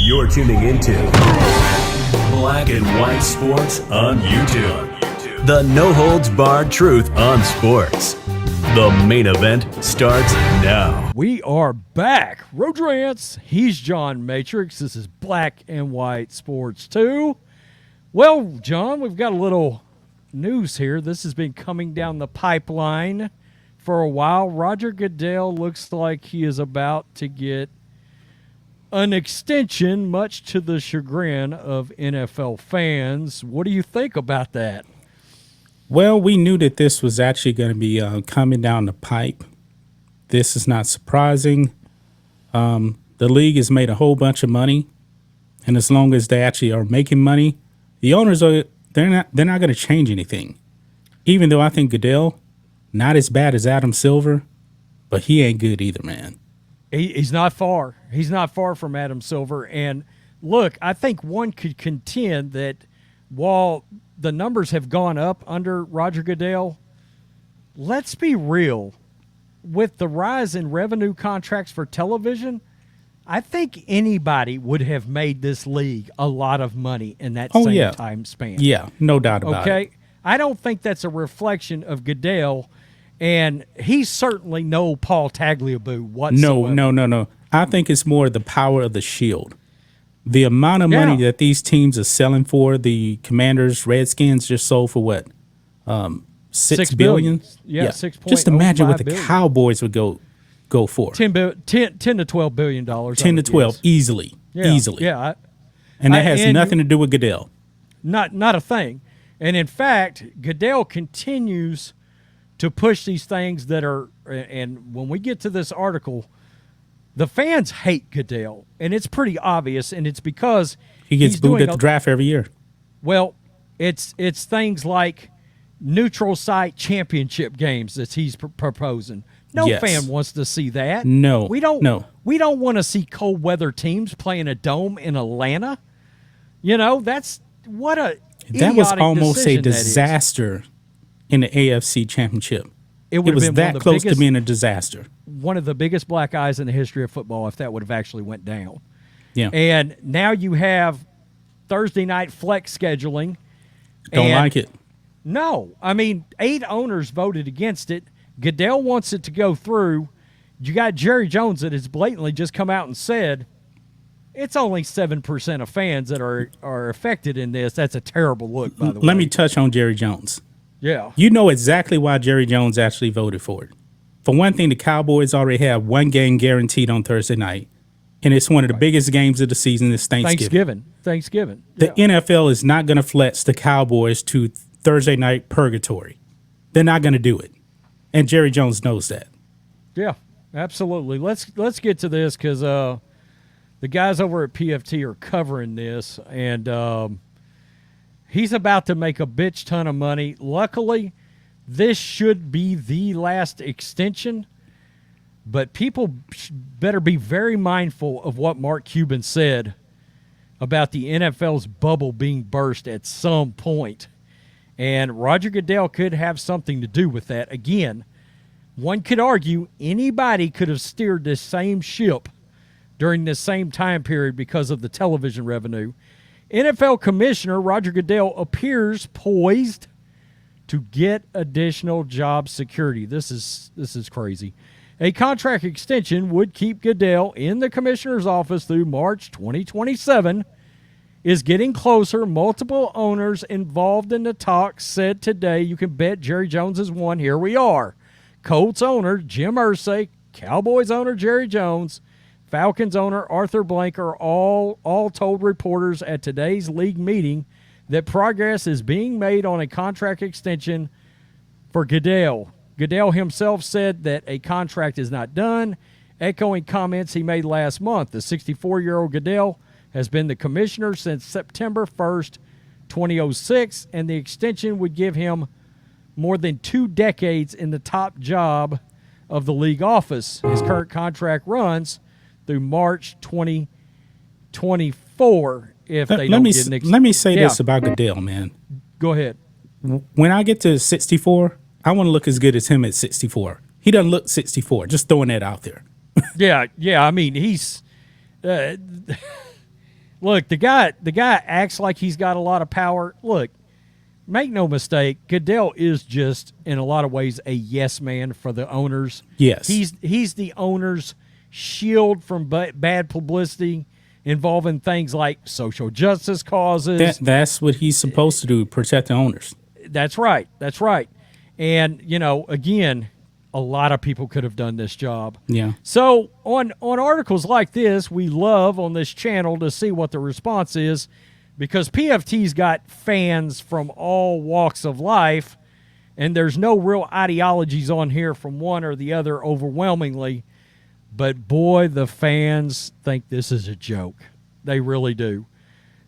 You're tuning into Black and White Sports on YouTube. The no-holds-barred truth on sports. The main event starts now. We are back. Rhodes, he's John Matrixx. This is Black and White Sports 2. Well, John, we've got a little news here. This has been coming down the pipeline for a while. Roger Goodell looks like he is about to get an extension, much to the chagrin of NFL fans. What do you think about that? Well, we knew that this was actually going to be coming down the pipe. This is not surprising. The league has made a whole bunch of money, and as long as they actually are making money, the owners they're not going to change anything. Even though I think Goodell, not as bad as Adam Silver, but he ain't good either, man. He's not far. He's not far from Adam Silver. And look, I think one could contend that while the numbers have gone up under Roger Goodell, let's be real. With the rise in revenue contracts for television, I think anybody would have made this league a lot of money in that same time span. Yeah, no doubt about it. Okay? I don't think that's a reflection of Goodell. And he's certainly no Paul Tagliabue whatsoever. No. I think it's more the power of the Shield. The amount of money that these teams are selling for, the Commanders, Redskins just sold for what? $6 billion? Yeah, 6. Just imagine what the Cowboys would go for. $10 to $12 billion. 10 to 12, easily. Yeah. And that has nothing to do with Goodell. Not a thing. And in fact, Goodell continues to push these things that are, and when we get to this article, the fans hate Goodell, and it's pretty obvious, and it's because he gets booed at the draft every year. Well, it's things like neutral site championship games that he's proposing. No fan wants to see that. No, we don't want to see cold weather teams playing a dome in Atlanta. You know, that's what a that was almost a disaster. In the AFC Championship. It was that close to being a disaster. One of the biggest black eyes in the history of football if that would have actually went down. Yeah. And now you have Thursday night flex scheduling. Don't like it. No. I mean, 8 owners voted against it. Goodell wants it to go through. You got Jerry Jones that has blatantly just come out and said, it's only 7% of fans that are affected in this. That's a terrible look, by the way. Let me touch on Jerry Jones. Yeah. You know exactly why Jerry Jones actually voted for it. For one thing, the Cowboys already have one game guaranteed on Thursday night, and it's one of the biggest games of the season. It's Thanksgiving. Thanksgiving. The NFL is not going to flex the Cowboys to Thursday night purgatory. They're not going to do it, and Jerry Jones knows that. Yeah, absolutely. Let's get to this because the guys over at PFT are covering this, and he's about to make a bitch ton of money. Luckily, this should be the last extension, but people better be very mindful of what Mark Cuban said about the NFL's bubble being burst at some point. And Roger Goodell could have something to do with that. Again, one could argue anybody could have steered this same ship during this same time period because of the television revenue. NFL Commissioner Roger Goodell appears poised to get additional job security. This is crazy. A contract extension would keep Goodell in the commissioner's office through March 2027. Is getting closer. Multiple owners involved in the talks said today, you can bet Jerry Jones is one. Here we are. Colts owner Jim Irsay, Cowboys owner Jerry Jones, Falcons owner Arthur Blank all told reporters at today's league meeting that progress is being made on a contract extension for Goodell. Goodell himself said that a contract is not done, echoing comments he made last month. The 64-year-old Goodell has been the commissioner since September 1st, 2006, and the extension would give him more than 2 decades in the top job of the league office. His current contract runs through March 2024 if they don't get an extension. Let me say this about Goodell, man. Go ahead. When I get to 64, I want to look as good as him at 64. He doesn't look 64. Just throwing that out there. Yeah. I mean, he's Look, the guy acts like he's got a lot of power. Look, make no mistake, Goodell is just in a lot of ways a yes man for the owners. Yes. He's the owners' shield from bad publicity involving things like social justice causes. That's what he's supposed to do, protect the owners. That's right. That's right. And, again, a lot of people could have done this job. Yeah. So on articles like this, we love on this channel to see what the response is, because PFT's got fans from all walks of life, and there's no real ideologies on here from one or the other overwhelmingly. But boy, the fans think this is a joke. They really do.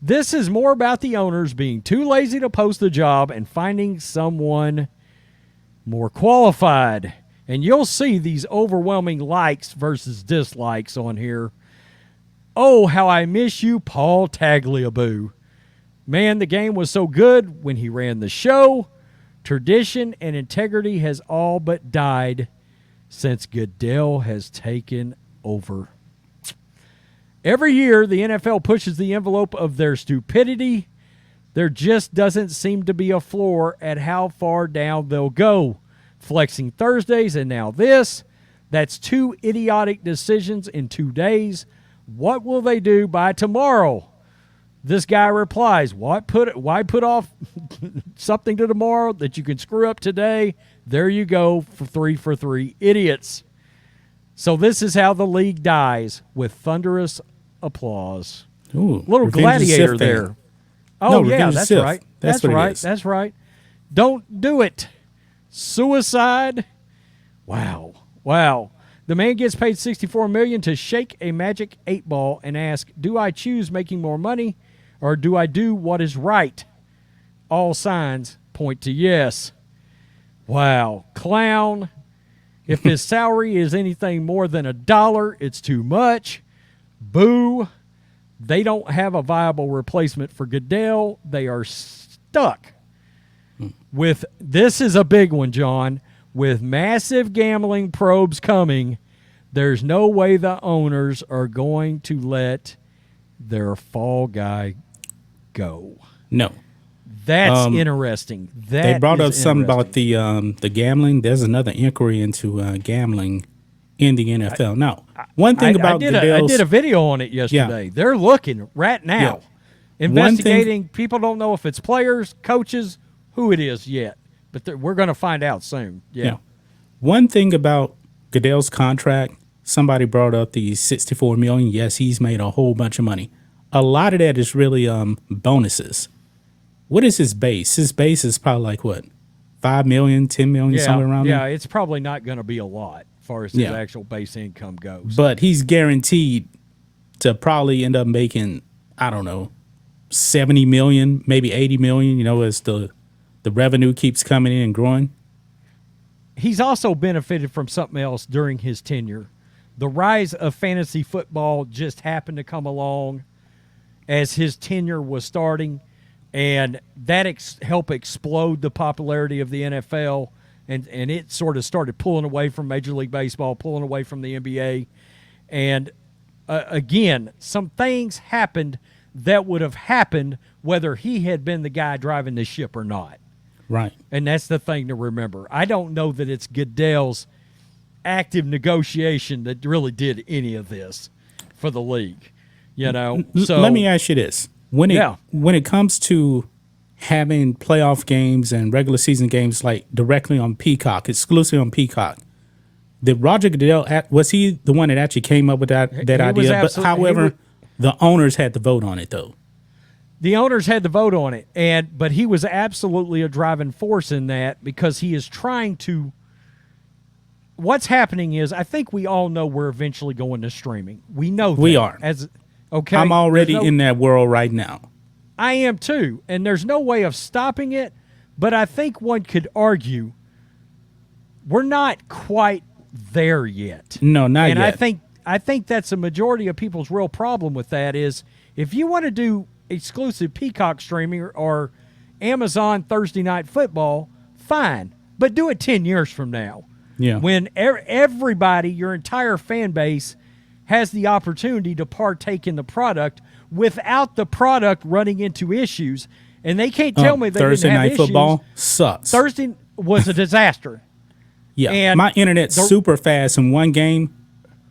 This is more about the owners being too lazy to post the job and finding someone more qualified. And you'll see these overwhelming likes versus dislikes on here. Oh, how I miss you, Paul Tagliabue. Man, the game was so good when he ran the show. Tradition and integrity has all but died since Goodell has taken over. Every year, the NFL pushes the envelope of their stupidity. There just doesn't seem to be a floor at how far down they'll go. Flexing Thursdays and now this. That's 2 idiotic decisions in 2 days. What will they do by tomorrow? This guy replies, why put off something to tomorrow that you can screw up today? There you go for 3 idiots. So this is how the league dies, with thunderous applause. Ooh, little gladiator there. Fan. Oh, no, yeah, that's right. That's right. Is. That's right. Don't do it. Suicide. Wow. The man gets paid $64 million to shake a magic 8-ball and ask, do I choose making more money or do I do what is right? All signs point to yes. Wow. Clown. If his salary is anything more than $1, it's too much. Boo. They don't have a viable replacement for Goodell. They are stuck with, this is a big one, John, with massive gambling probes coming. There's no way the owners are going to let their fall guy go. No. That's interesting. They brought up something about the gambling. There's another inquiry into gambling in the NFL. Now, one thing about Goodell's, I did a video on it yesterday. Yeah. They're looking right now, investigating. People don't know if it's players, coaches, who it is yet, but we're going to find out soon. Yeah. One thing about Goodell's contract, somebody brought up the $64 million. Yes, he's made a whole bunch of money. A lot of that is really bonuses. What is his base? His base is probably like what, 5 million, 10 million, somewhere around there? Yeah, it's probably not going to be a lot as far as his actual base income goes. But he's guaranteed to probably end up making, I don't know, 70 million, maybe 80 million, as the revenue keeps coming in and growing. He's also benefited from something else during his tenure. The rise of fantasy football just happened to come along as his tenure was starting, and that helped explode the popularity of the NFL, and it sort of started pulling away from Major League Baseball, pulling away from the NBA. And again, some things happened that would have happened whether he had been the guy driving the ship or not. Right. And that's the thing to remember. I don't know that it's Goodell's active negotiation that really did any of this for the league. So let me ask you this. When it comes to having playoff games and regular season games like directly on Peacock, exclusively on Peacock, did Roger Goodell, was he the one that actually came up with that idea? But however, the owners had to vote on it, though. The owners had to vote on it, but he was absolutely a driving force in that, because he is trying to. What's happening is, I think we all know we're eventually going to streaming. We know that. We are. Okay. I'm already in that world right now. I am too, and there's no way of stopping it. But I think one could argue we're not quite there yet. No, not yet. And I think that's a majority of people's real problem with that is, if you want to do exclusive Peacock streaming or Amazon Thursday Night Football, fine, but do it 10 years from now. Yeah. When everybody, your entire fan base, has the opportunity to partake in the product without the product running into issues. And they can't tell me they Thursday didn't have night issues. football sucks. Thursday was a disaster. Yeah, And my internet's super fast. In one game,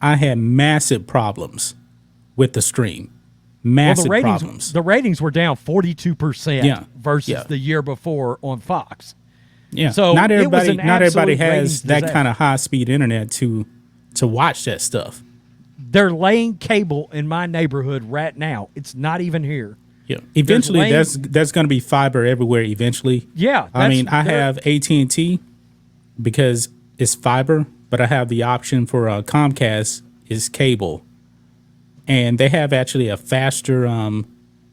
I had massive problems with the stream. Massive problems. The ratings were down 42% versus Yeah. the year before on Fox. Yeah, So not it was everybody, an not everybody absolute ratings has that disaster. kind of high speed internet to watch that stuff. They're laying cable in my neighborhood right now. It's not even here. Yeah, eventually lane- there's going to be fiber everywhere. Eventually, Yeah, I mean, I they're- have AT&T because it's fiber, but I have the option for Comcast is cable, and they have actually a faster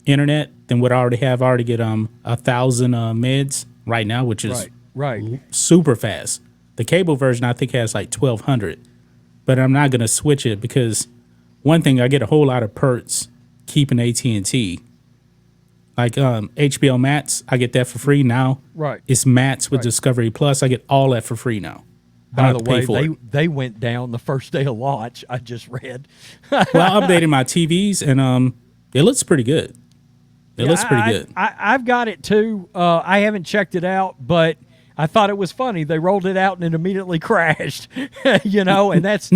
internet than what I already have. I already get 1,000 meds right now, which is Right. super fast. The cable version I think has like 1,200, but I'm not gonna switch it because one thing, I get a whole lot of perks keeping AT&T. Like HBO Max, I get that for free now. Right. It's Max with Discovery Plus. I get all that for free now. I By don't the have to pay way, for it. they went down the first day of launch. I just read. Well, I updated my TVs and it looks pretty good. It looks pretty good. I've got it too. I haven't checked it out, but I thought it was funny. They rolled it out and it immediately crashed. And that's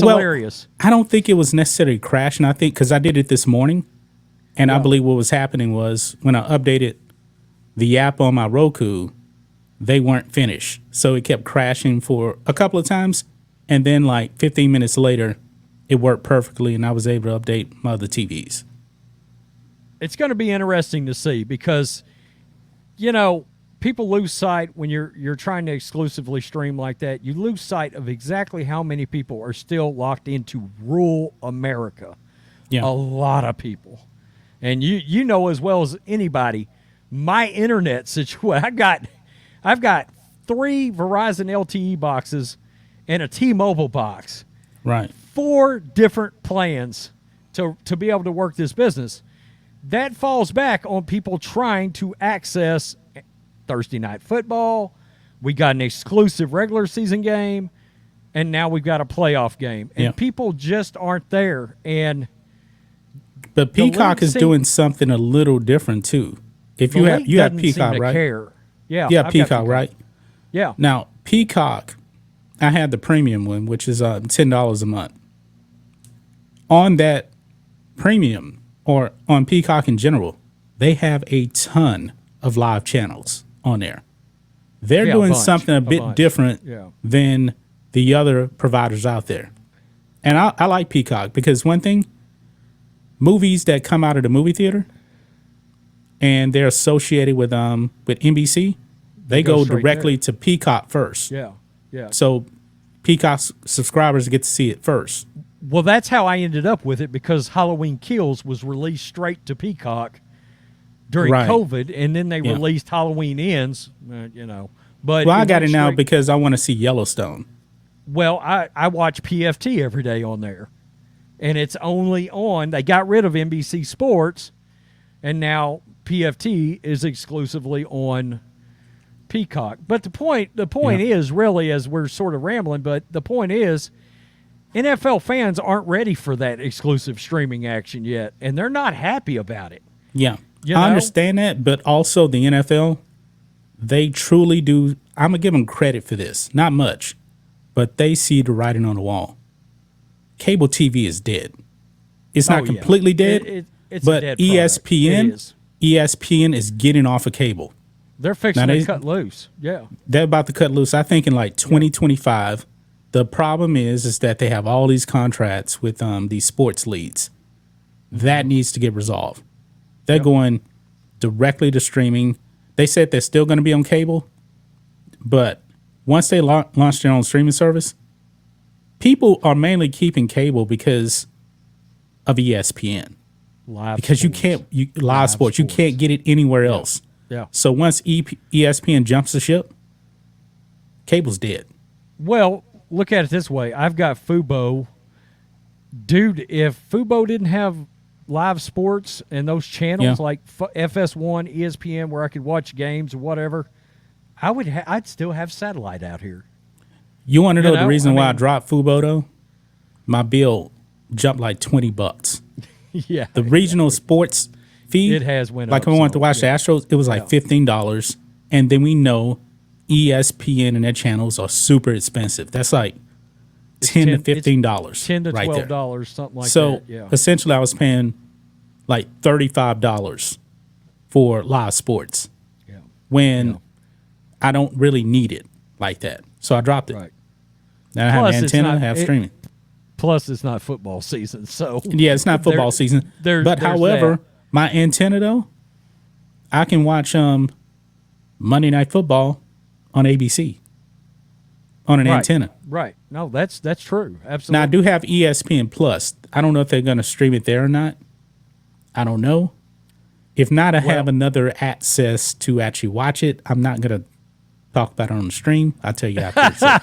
hilarious. I don't think it was necessarily crashing. I think because I did it this morning, and I believe what was happening was when I updated the app on my Roku, they weren't finished. So it kept crashing for a couple of times. And then like 15 minutes later, it worked perfectly and I was able to update my other TVs. It's going to be interesting to see because, people lose sight when you're trying to exclusively stream like that. You lose sight of exactly how many people are still locked into rural America. Yeah. A lot of people. And you know as well as anybody, my internet situation. I've got 3 Verizon LTE boxes and a T-Mobile box. Right. 4 different plans to be able to work this business. That falls back on people trying to access Thursday night football. We got an exclusive regular season game, and now we've got a playoff game. And people just aren't there. But Peacock is doing something a little different too. If you have Peacock, right? Care. Yeah. Yeah, Peacock, right? Yeah. Now, Peacock, I had the premium one, which is $10 a month. On that premium, or on Peacock in general, they have a ton of live channels on there. They're doing something a bit different than the other providers out there. And I like Peacock because one thing, movies that come out of the movie theater and they're associated with NBC, they go directly to Peacock first. Yeah. So Peacock subscribers get to see it first. Well, that's how I ended up with it because Halloween Kills was released straight to Peacock during COVID, and then they released Halloween Ends, But I got it now because I want to see Yellowstone. Well, I watch PFT every day on there, and it's only on. They got rid of NBC Sports, and now PFT is exclusively on Peacock. But the point is really, as we're sort of rambling, but the point is, NFL fans aren't ready for that exclusive streaming action yet, and they're not happy about it. Yeah. I understand that, but also the NFL, they truly do. I'm going to give them credit for this. Not much, but they see the writing on the wall. Cable TV is dead. It's not completely dead, it's but a dead ESPN is getting off of cable. They're fixing to cut loose. Yeah. They're about to cut loose. I think in like 2025. The problem is that they have all these contracts with these sports leagues. That needs to get resolved. They're going directly to streaming. They said they're still going to be on cable, but once they launch their own streaming service, people are mainly keeping cable because of ESPN. Live sports. You can't get it anywhere else. Yeah. So once ESPN jumps the ship, cable's dead. Well, look at it this way. I've got Fubo. Dude, if Fubo didn't have live sports and those channels like FS1, ESPN, where I could watch games or whatever, I'd still have satellite out here. You want to know the reason why I dropped Fubo, though? My bill jumped like $20. Yeah. The regional sports fee, It has went like up when I wanted to some, watch the Astros, it was like $15. And then we know ESPN and their channels are super expensive. That's like $10 to $15 $10 to right there. $12, something like So that. Yeah. essentially, I was paying like $35 for live sports Yeah. when I don't really need it like that. So I dropped it. Right. Now I have Plus, an it's antenna, not- have it- streaming. Plus, it's not football season, so Yeah, it's not football season. there's However, that. my antenna though, I can watch Monday Night Football on ABC on an Right. antenna. Right. No, that's true. Absolutely. Now I do have ESPN Plus. I don't know if they're going to stream it there or not. I don't know. If not, I have another access to actually watch it. I'm not going to talk about it on the stream. I'll tell you after.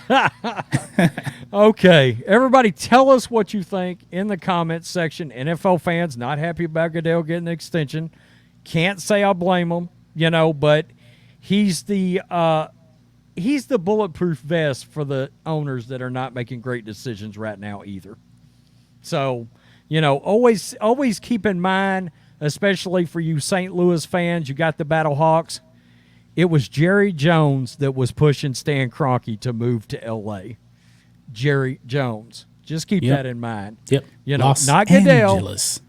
Okay, everybody, tell us what you think in the comments section. NFL fans not happy about Goodell getting an extension. Can't say I blame him, but he's the bulletproof vest for the owners that are not making great decisions right now either. So, always keep in mind, especially for you St. Louis fans, you got the Battle Hawks. It was Jerry Jones that was pushing Stan Kroenke to move to L.A. Jerry Jones. Just keep that in mind. Yep. Los not Goodell. Angeles.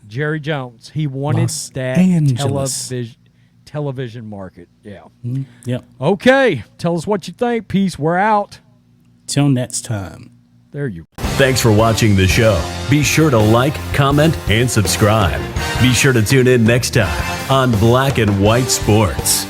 Jerry Jones. He wanted Los that Angeles. television market. Yeah. Yep. Okay. Tell us what you think. Peace. We're out. Till next time. There you go. Thanks for watching the show. Be sure to like, comment, and subscribe. Be sure to tune in next time on Black and White Sports.